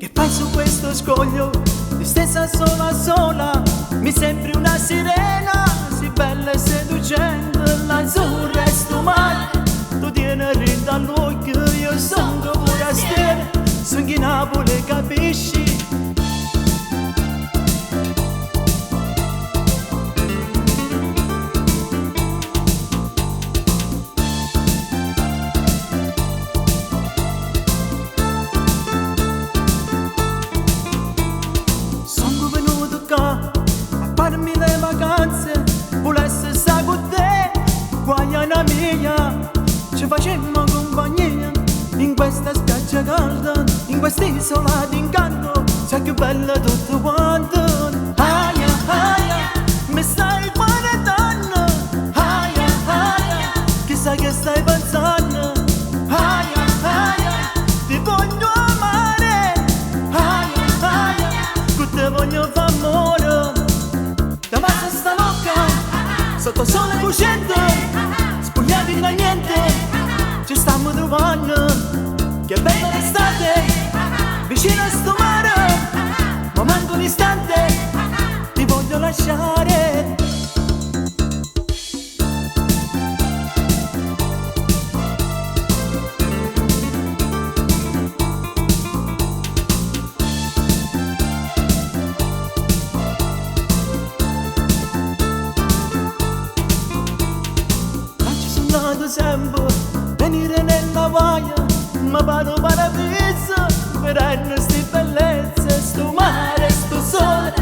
Che fai su questo scoglio, distesa sola sola, mi sembri una sirena, si bella e seducente, l'azzurra e sto mare, tu tieni rinda all'occhio, io sono pure a stelle, sono in Napoli, capisci? A farmi le vacanze, volesse stare con te, Guaiana mia, ci facemmo compagnia in questa spiaggia calda, in quest'isola d'incanto, sai che bella tutto quanto. Aia, aia, mi stai guardando, aia, aia, chissà che stai pensando, aia, aia, ti voglio amare, aia, aia, che te voglio fare. Davanti a sta bocca, sotto sole cosciente, spogliati da niente, ci stiamo trovando. Che bella l'estate, vicino a sto mare, momento un istante, ti voglio lasciare. Sempre venire nella vaia, ma vado paradiso per sti bellezze, sto mare, sto sole,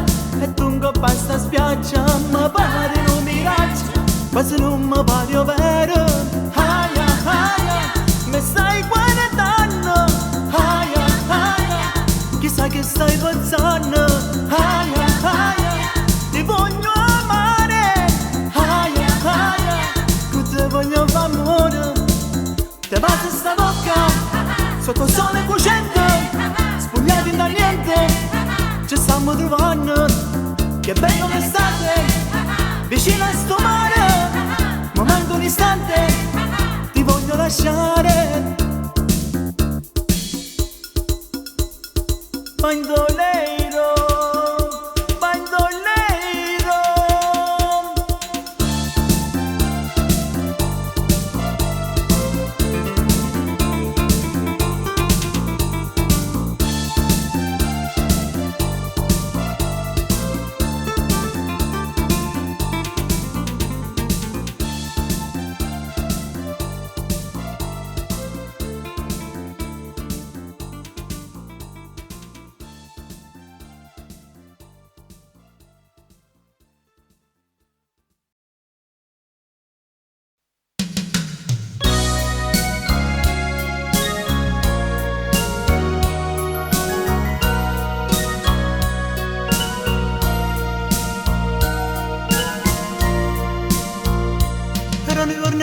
e dunque basta spiaggia, ma pare un miraggio, quasi non mi pare vero. Aia, aia, mi stai guardando, aia, aia, chissà che stai pensando, aia, aia, ti voglio amare, aia, aia, che te voglio fare. Te basta sta bocca, sotto sole cosciente, spogliati da niente, ci stiamo trovando. Che bella l'estate, vicino a sto mare, momento un istante, ti voglio lasciare. Bandoleiro, bandoleiro.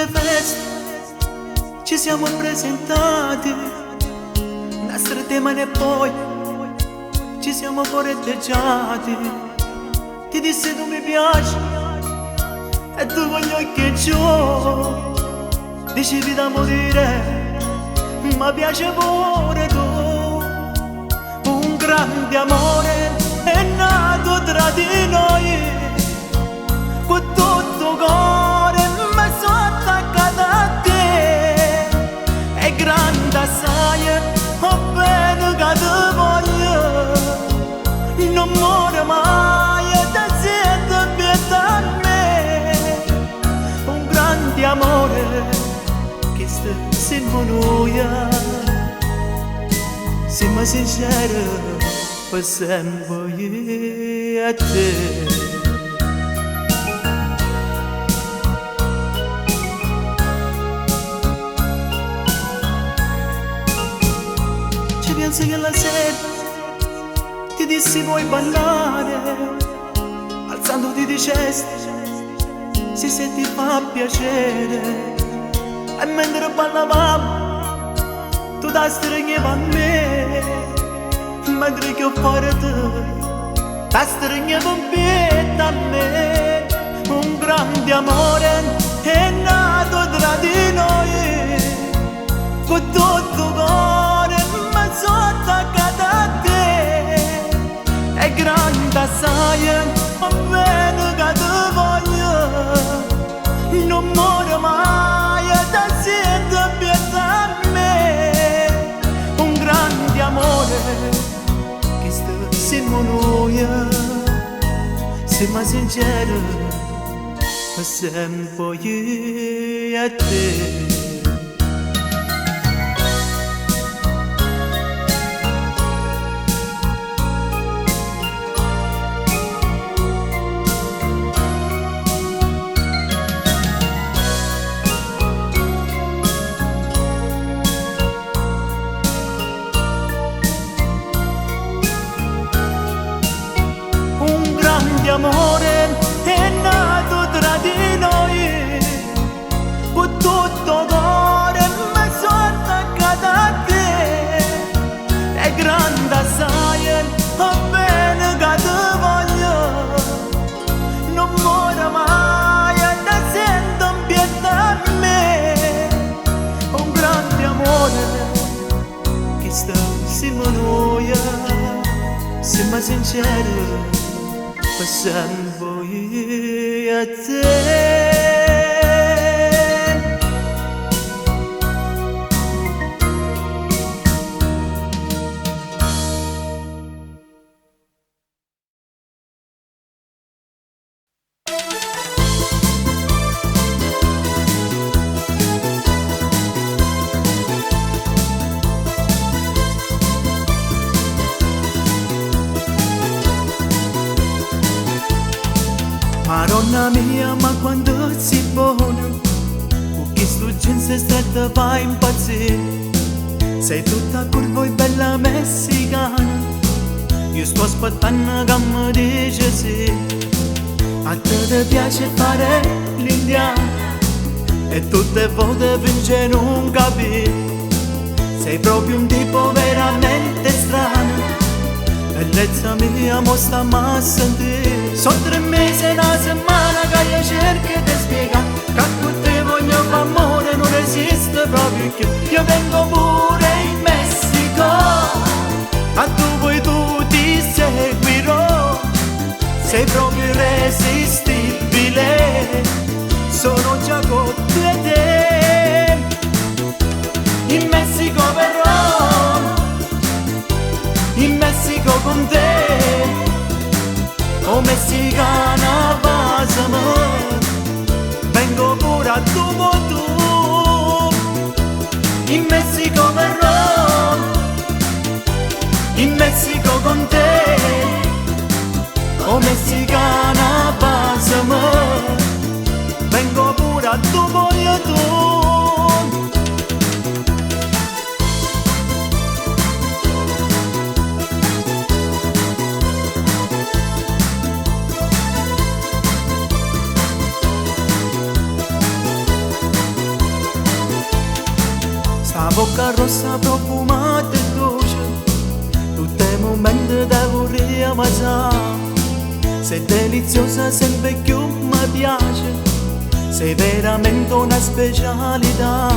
Feste, ci siamo presentati, una strettina e poi ci siamo corteggiati. Ti dissi tu mi piaci e tu voglio che io dicevi da morire, ma piace pure tu. Un grande amore è nato tra di noi, con tutto cuore mi sono attaccata a te. È grande assai, ho bene che ti voglio, non muore mai e ti sento pietà a me. Un grande amore che siamo noi, siamo sinceri per sempre io e te. Pensi che la sera ti dissi vuoi ballare, alzandoti dicesti se ti fa piacere. E mentre ballavamo tu ti stringevi a me, mentre che ho fare te ti stringevi un piede a me. Un grande amore è nato tra di noi, con tutto cuore sono attaccata a te. noi, siamo sinceri, sempre io e te. Amore è nato tra di noi, con tutto cuore mi sono attaccata a te. È grande assai, va bene che ti voglio, non muore mai e ti sento in pietà a me. Un grande amore che sta insieme a noi, siamo sinceri. Passando io a te. Madonna mia, ma quando si buona, con chi sto gente stretta va impazzire. Sei tutta curva e bella messicana, io sto aspettando che mi dici sì. A te ti piace fare l'indiano e tutte volte vince non capire. Sei proprio un tipo veramente strano, bellezza mia mo stiamo a sentire. Sono 3 mesi e una settimana che io cerco di spiegare che con te voglio fare amore, non esiste proprio più. Io vengo pure in Messico, a dove tu ti seguirò. Sei proprio irresistibile, sono già con te. In Messico verrò, in Messico con te. O messicana basama, vengo pure a tu. In Messico verrò, in Messico con te. O messicana basama, vengo pure a tu. Bocca rossa profumata e dolce, tutti i momenti da vorrei mangiare. Sei deliziosa, sempre più mi piace, sei veramente una specialità.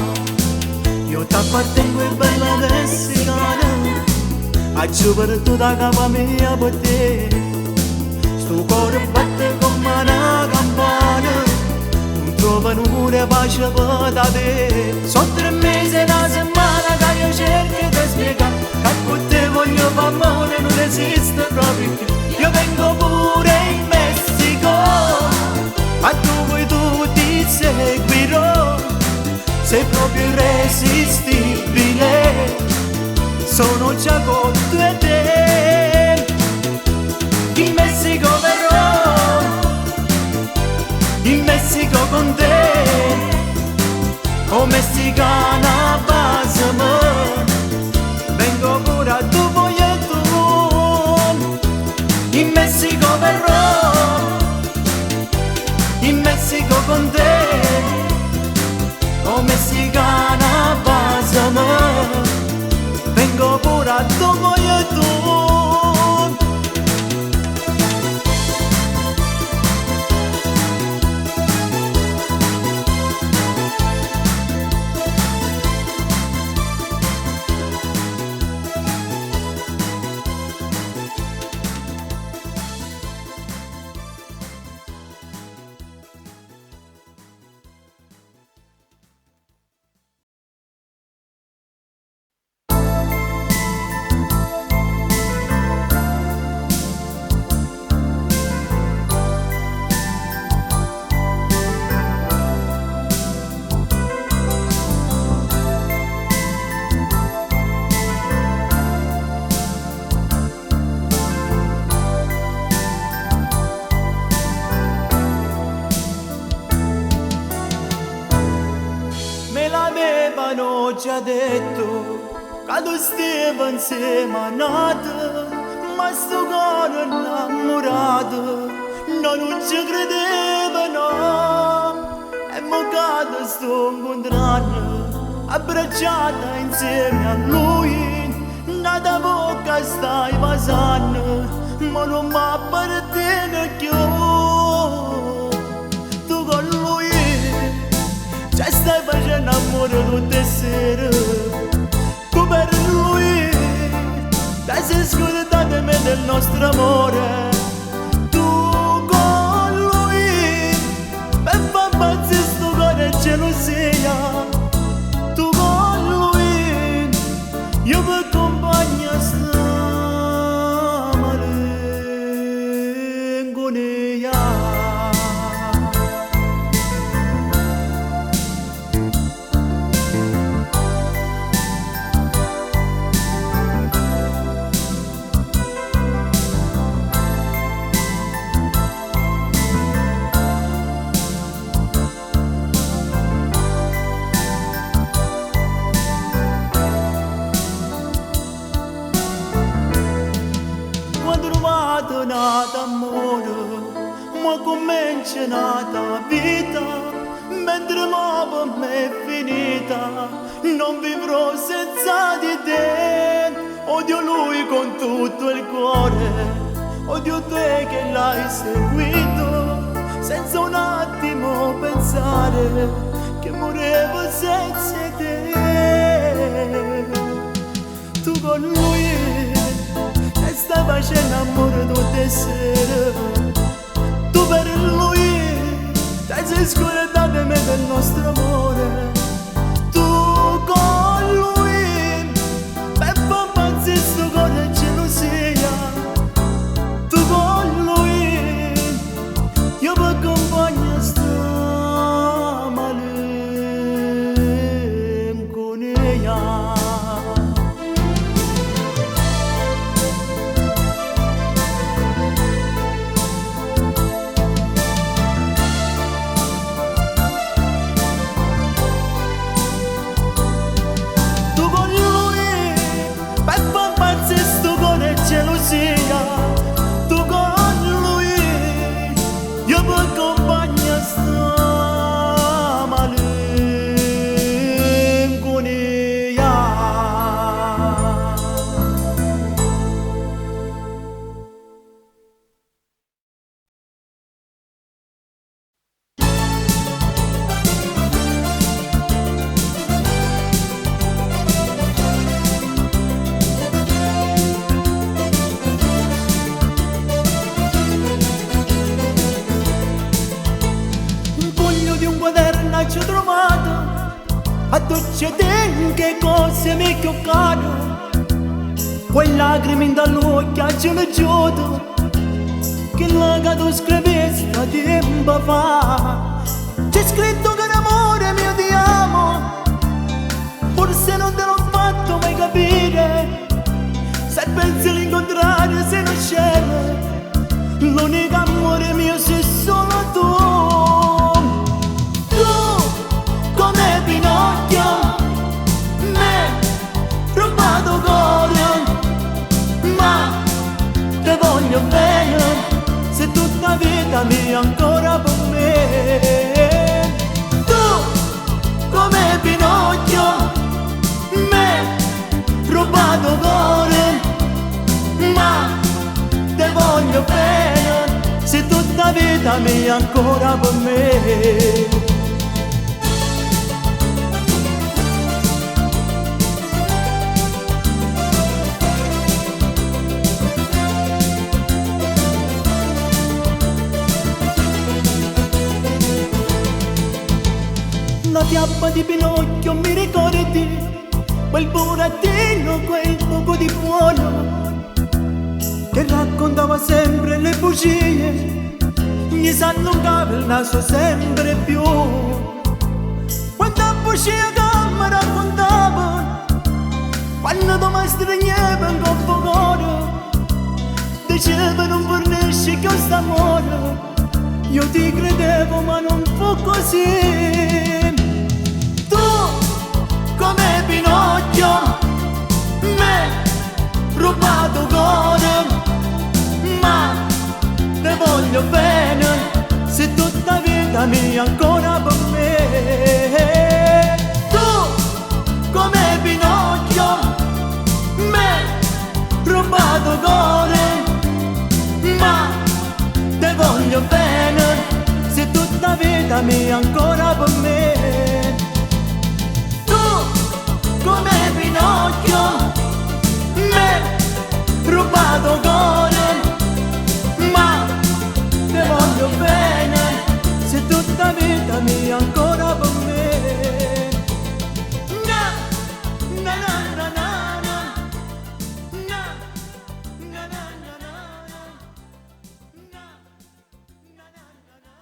Io ti appartengo e bella messicana, a giovere tutta capa mia per te. Sto cuore batte come una campana, non trovo nulla pace per te. Sono 3 mesi e una settimana che io cerco di spiegare che con te voglio fare amore, non esiste proprio più. Io vengo pure in Messico, a dove tu ti seguirò. Sei proprio irresistibile, sono già con te. In Messico verrò, in Messico con te. O messicana basama, vengo pure a tu. In Messico verrò, in Messico con te. O messicana basama, vengo pure a tu. ci ha detto che tu stavi insieme a Nata, ma sto cuore innamorato non ci credeva, no. E mo' sto incontrando, abbracciata insieme a lui, nata bocca stai passando, ma non mi appartiene più. Tu con lui ci stai facendo amore tutte sere, tu per lui ti sei scordata di me del nostro amore. Gelosia, tu con lui, io mi accompagno a sta malinconia. Nata amore, ma comincia nata vita, mentre mo per me è finita, non vivrò senza di te. Odio lui con tutto il cuore, odio te che l'hai seguito, senza un attimo pensare che morivo senza te. Tu con lui stai facendo amore tutte sere, tu per lui ti sei scordata di me del nostro amore. Tu con lui per far impazzire sto cuore e gelosia, tu con lui io mi accompagno a sta malinconia. Tu con lui, io mi accompagno a sta malinconia. Ci ho trovato a doccia che cose mi chioccano, quei lacrime dall'occhio ce l'ho giuto, che la tu scrivesti tempo fa. C'è scritto che l'amore mio ti amo, forse non te l'ho fatto mai capire, se pensi l'incontrare se non c'è, l'unico amore mio sei solo tu. Pinocchio, me rubato cuore, ma te voglio bene, se tutta vita mia ancora per me. Tu come Pinocchio, me rubato cuore, ma te voglio bene, se tutta vita mia ancora per me. La fiamma di Pinocchio mi ricordi, quel burattino, quel poco di buono, che raccontava sempre le bugie, gli s'allungava il naso sempre più. Quanta bugia che mi raccontava, quando tu mi stringeva in coppo cuore, diceva non fornisci che questo amore, io ti credevo ma non fu così. Tu come Pinocchio mia ancora per me. Tu come Pinocchio m'hai rubato cuore, ma te voglio bene, se tutta vita mia ancora per me. Tu come Pinocchio m'hai rubato cuore, ma te voglio bene, se tutta vita mia ancora per me. Na, na, na, na, na, na, na, na, na, na, na, na, na, na, na.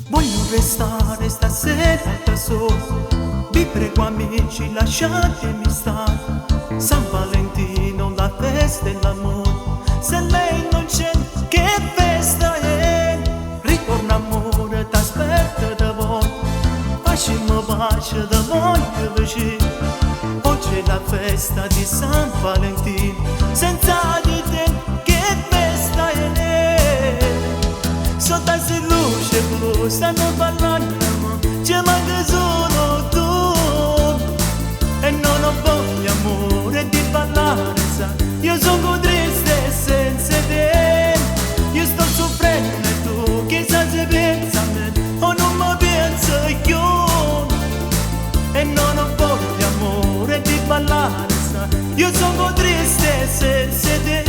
Voglio restare stasera da solo, vivere con amici, lasciatemi stare. San Valentino, la festa e l'amore, se lei non c'è, che festa è? Ritorna amore, t'aspetto da voi, facciamo pace da voglio vicino. Oggi è la festa di San Valentino, senza di te che festa è? Sotto questa luce blu stanno parlando, ci manca solo tu. E non ho voglia amore di parlare, sai, io sono triste senza te. Io sto soffrendo e tu chissà se pensa a me o non mi pensa più. E non ho voglia amore di parlare, sai, io sono triste senza te.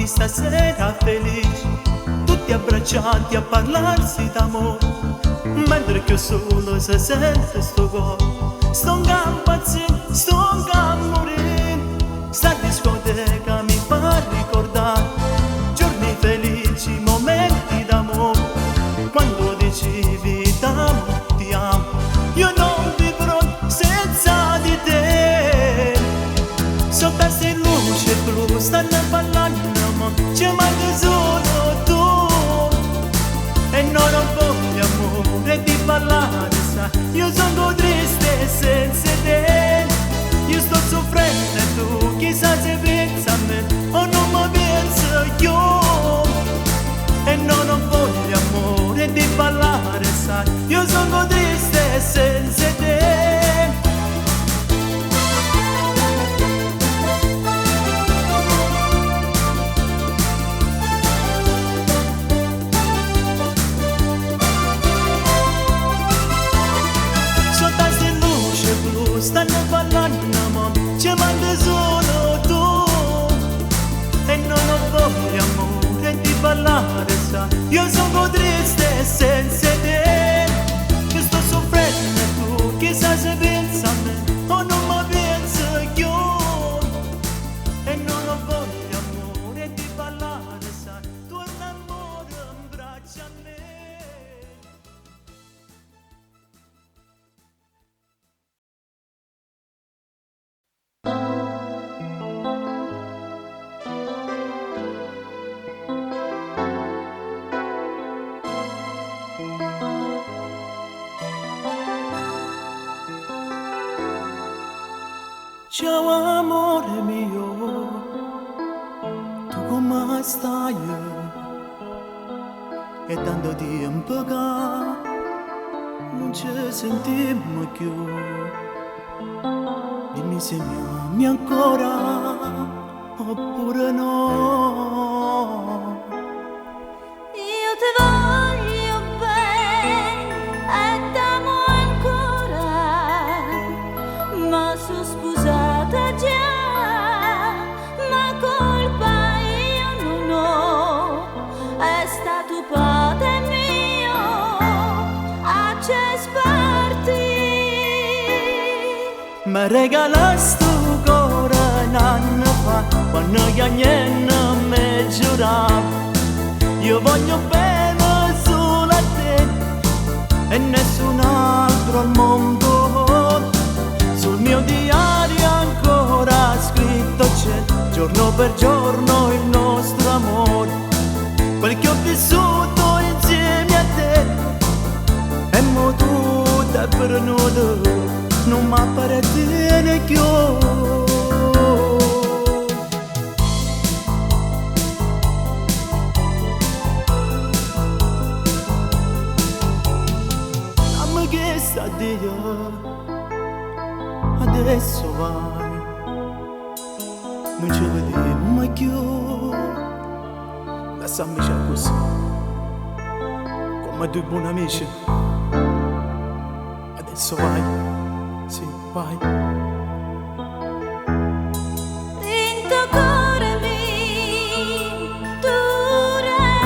Stasera felici, tutti abbracciati a parlarsi d'amore, mentre che solo si sente sto cuore, sto in gamba sto in gamba morire. Sta discoteca mi fa ricordare giorni felici, momenti d'amore, quando dicevi ti amo, io non vivrò senza di te. Sotto questa luce blu stanno parlando, ci manca solo tu. E non ho voglia amore di parlare, sai, io sono triste senza te. Io sto soffrendo e tu chissà se pensa a me o non mi pensa più. E non ho voglia amore di parlare, sai, io sono triste senza te. Stanno parlando, ma ci manca solo tu. E non ho voglia amore di parlare, sai, io sono triste senza te. Io sto soffrendo e tu chissà se pensa a me o non mi pensa più. E non ho voglia amore di parlare, sai, torna amore in braccio a me. Ciao amore mio, tu come stai? È tanto tempo che non ci sentiamo più. Dimmi se mi ami ancora oppure no. Io ti voglio bene e t'amo ancora, ma sono sposata già, ma colpa io non ho, è stato padre mio a cesparti. Mi regalaste un cuore un anno fa, quando io niente me me giuravo. Io voglio bene solo a te e nessun altro al mondo. Sul mio diario ancora scritto c'è, giorno per giorno il nostro amore. Quel che ho vissuto insieme a te e mo tutto è perduto, non mi appartiene più. Addio, adesso vai, non ci vediamo mai più. Lasciami già così, come due buoni amici. Adesso vai, sì, vai. Dentro cuore mio, tu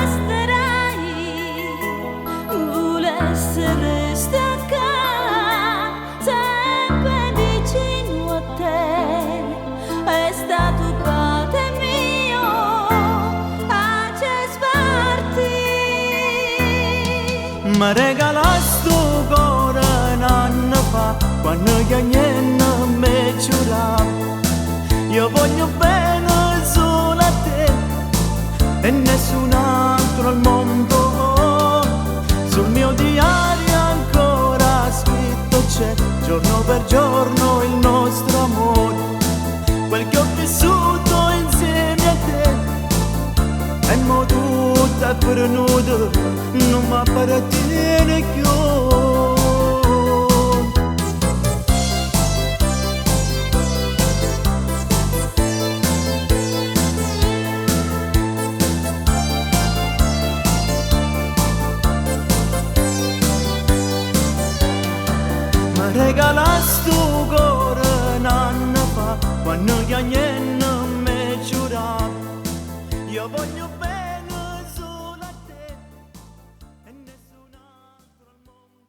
resterai, volessi restare sempre vicino a te. È stato padre mio a sparti. Mi regalaste tu cuore un anno fa, quando che niente mi giuravo. Io voglio bene solo a te e nessun altro al mondo. Sul mio diario ancora scritto c'è, giorno per giorno il nostro amore. Quel che ho vissuto insieme a te e mo tutto è perduto, non mi appartiene più. Regalaste tu cuore un anno fa, quando che niente mi giuravo. Io voglio bene solo a te e nessun altro al mondo.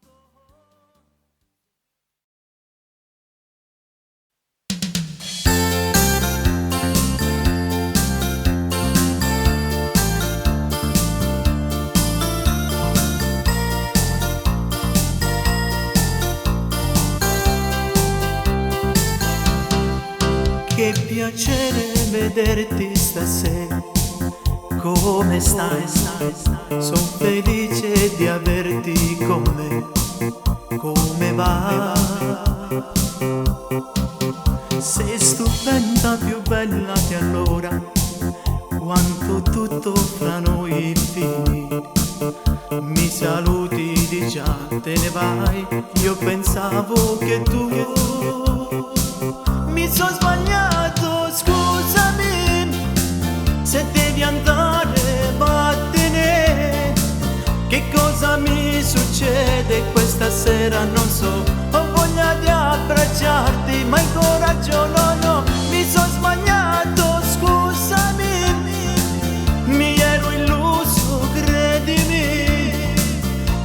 Che piacere vederti stasera, come stai? Sono felice di averti con me, come va? Sei stupenda, più bella di allora, quanto tutto fra noi finì. Mi saluti di già, te ne vai, io pensavo che tu mi sono sbagliato, scusami, se devi andare vattene. Che cosa mi succede questa sera non so, ho voglia di abbracciarti ma il coraggio no, mi sono sbagliato, scusami, mi ero illuso, credimi,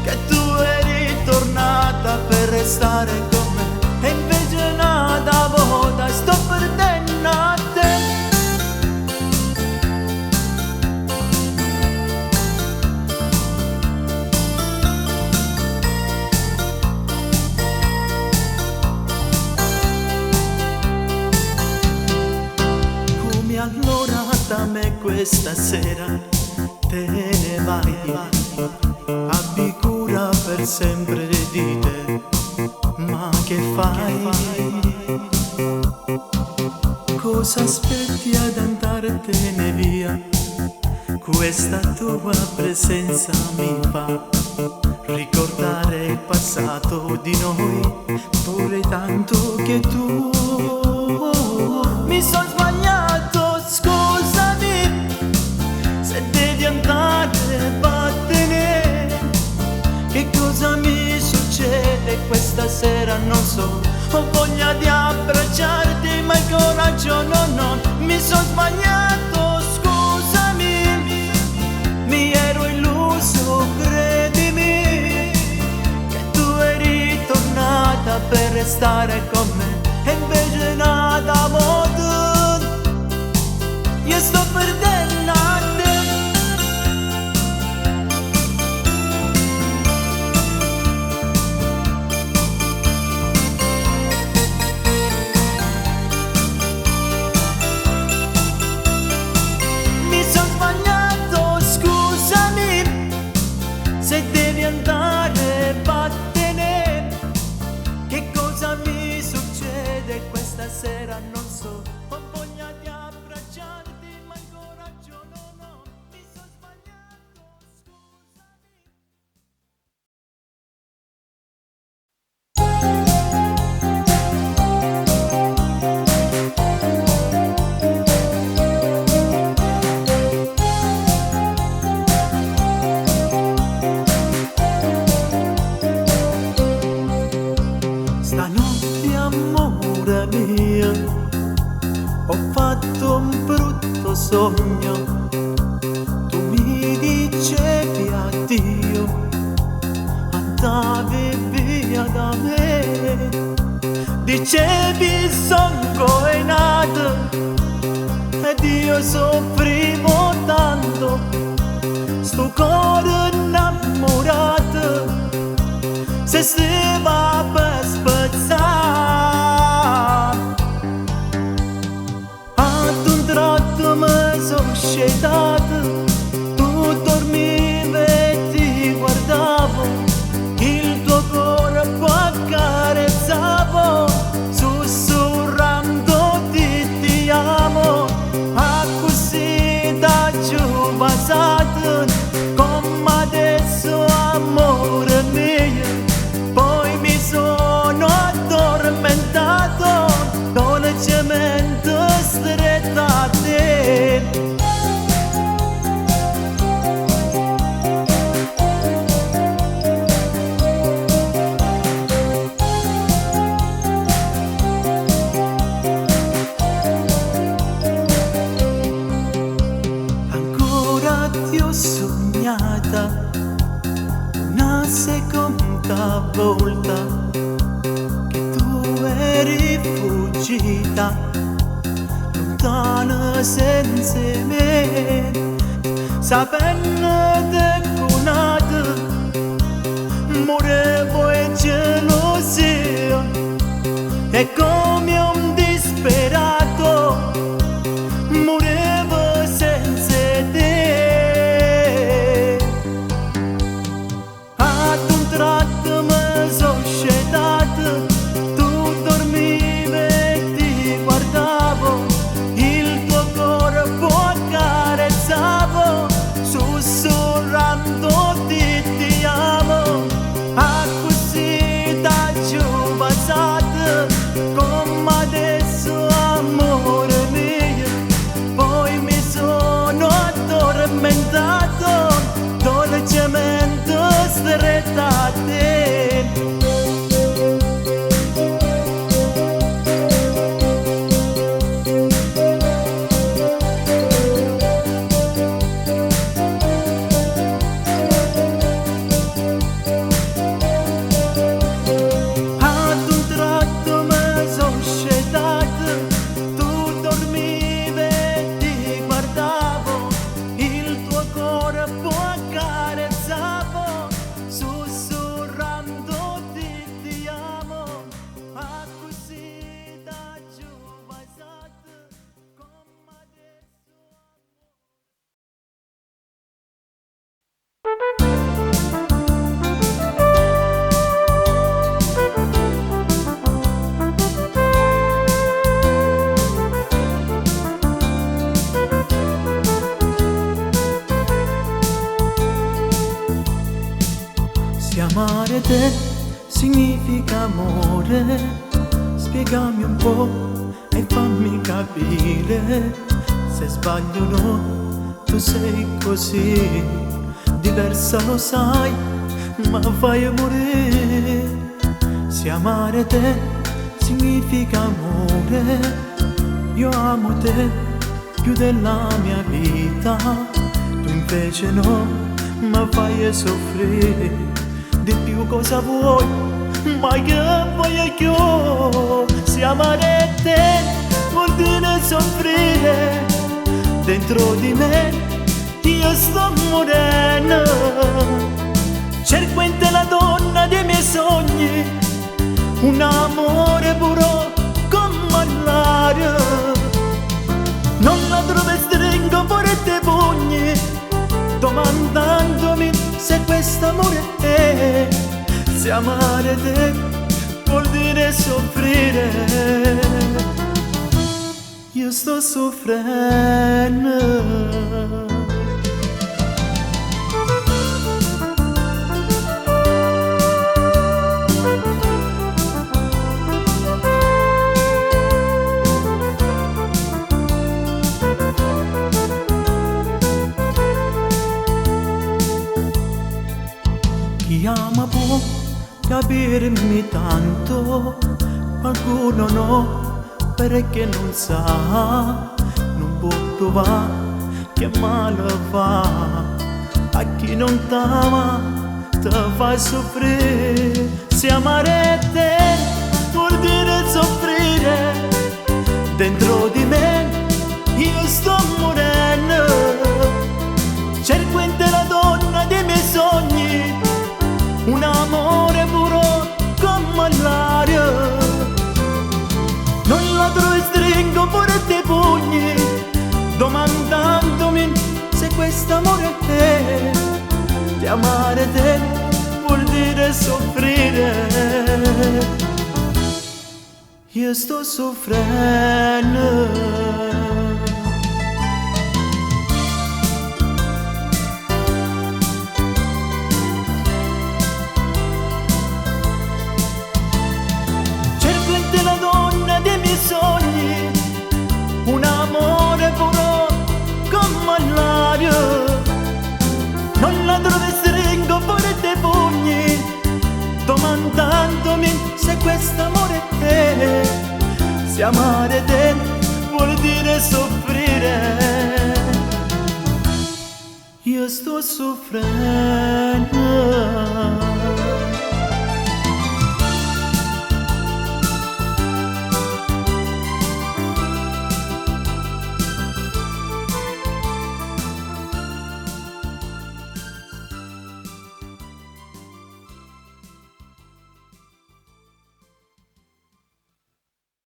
che tu eri tornata per restare con me e invece nada volta sto perdendo a te. Come allora da me questa sera te ne vai, abbi cura per sempre di te. Ma che fai? Cosa aspetti ad andartene via? Questa tua presenza mi fa ricordare il passato di noi. Vorrei tanto che tu mi sono sbagliato, scusami, se devi andare vattene. Che cosa mi succede questa sera non so, ho voglia di abbracciarti ma il coraggio no, mi sono sbagliato, scusami, mi ero illuso, credimi, che tu eri tornata per restare con me e invece nada modo, io sto perdendo a te. sera non so, ho voglia di abbracciarti, ma il coraggio non ho, mi sono sbagliato, scusami. Stanotte, amore mio, ho fatto un brutto sogno. Tu mi dicevi addio, andavi via da me. Dicevi son coenato ed io soffrivo tanto. Sto cuore innamorato se stava per spezzare. Ad un tratto mi sono scedato, tu dormivi e ti guardavo, il tuo corpo accarezzavo, sussurrandoti ti amo. A così da giù passato, come adesso amore mio. Poi mi sono addormentato, dolcemente stretta a te. Ancora ti ho sognata una seconda volta, che tu eri fuggita lontana senza me, sapendo che conata morevo e gelosia, e come un disperato morevo senza te. Ad un tratto mi sono scedato, tu dormivi e ti guardavo, il tuo corpo accarezzavo, sussurrandoti ti amo. A così da giù passato, come adesso amore mio. Poi mi sono addormentato, dolcemente stretta a te. Ad un tratto mi sono scedato, tu dormivi e ti guardavo, il tuo corpo accarezzavo, sussurrandoti ti amo. A così da giù passato, come adesso. Se amare te significa amore, spiegami un po' e fammi capire. Se sbaglio no, tu sei così diversa, lo sai, ma fai morire. Se amare te significa amore, io amo te più della mia vita. Tu invece no, ma fai soffrire di più. Cosa vuoi? Ma che voglio io? Se amare te vuol dire soffrire, dentro di me io sto morendo. Cerco in te la donna dei miei sogni, un amore puro come l'aria. Non la trovo e stringo forte pugni, domandandomi se quest'amore è. Se amare te vuol dire soffrire, sto soffrendo. Chi ama può capirmi tanto, qualcuno no, perché non sa, non può provare che male fa. A chi non t'ama te fa soffrire, se amare te vuol dire soffrire. Dentro di me io sto morendo, cerco in te la donna dei miei sogni, un amore puro come l'aria. Non la trovo e stringo forte i pugni, domandandomi se quest'amore è te. Di amare te vuol dire soffrire, io sto soffrendo. Sogni, un amore puro come l'aria. Non la trovo e stringo forte i pugni, domandandomi se quest'amore è te. Se amare te vuol dire soffrire, io sto soffrendo.